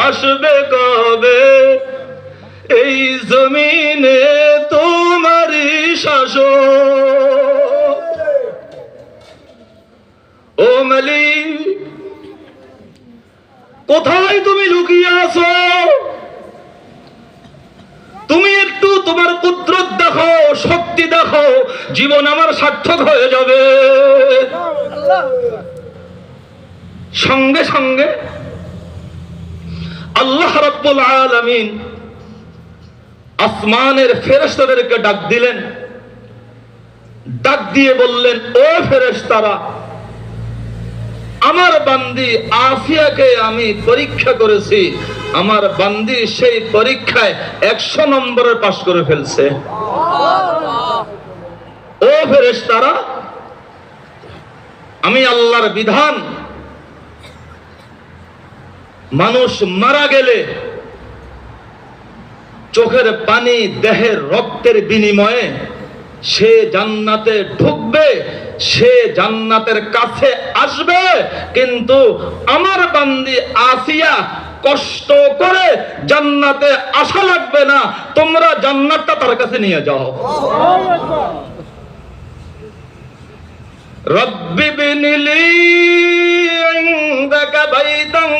আসবে কবে এই জমিনে তোমারই শাসন। ও মালিক, কোথায় তুমি লুকিয়ে আছো? তুমি একটু তোমার কুদরত দেখো, শক্তি দেখো, জীবন আমার সার্থক হয়ে যাবে। সঙ্গে সঙ্গে আল্লাহ রাব্বুল আলামিন আসমানের ফেরেশতাদেরকে ডাক দিলেন। ডাক দিয়ে বললেন, ও ফেরেশতারা, আমার বান্দি আসিয়াকে আমি পরীক্ষা করেছি, আমার বান্দি সেই পরীক্ষায় 100 নম্বরে পাশ করে ফেলছে। ও ফেরেশতারা, আমি আল্লাহর বিধান, মানুষ মারা গেলে চোখের পানি দেহের রক্তের বিনিময়ে সে জান্নাতে ঢুকবে, সে জান্নাতের কাছে আসবে, কিন্তু আমার বান্দি আসিয়া কষ্ট করে জান্নাতে আসা লাগবে না, তোমরা জান্নাতটা তার কাছে নিয়ে যাও। রব্বি বিনিলি ইনদাকা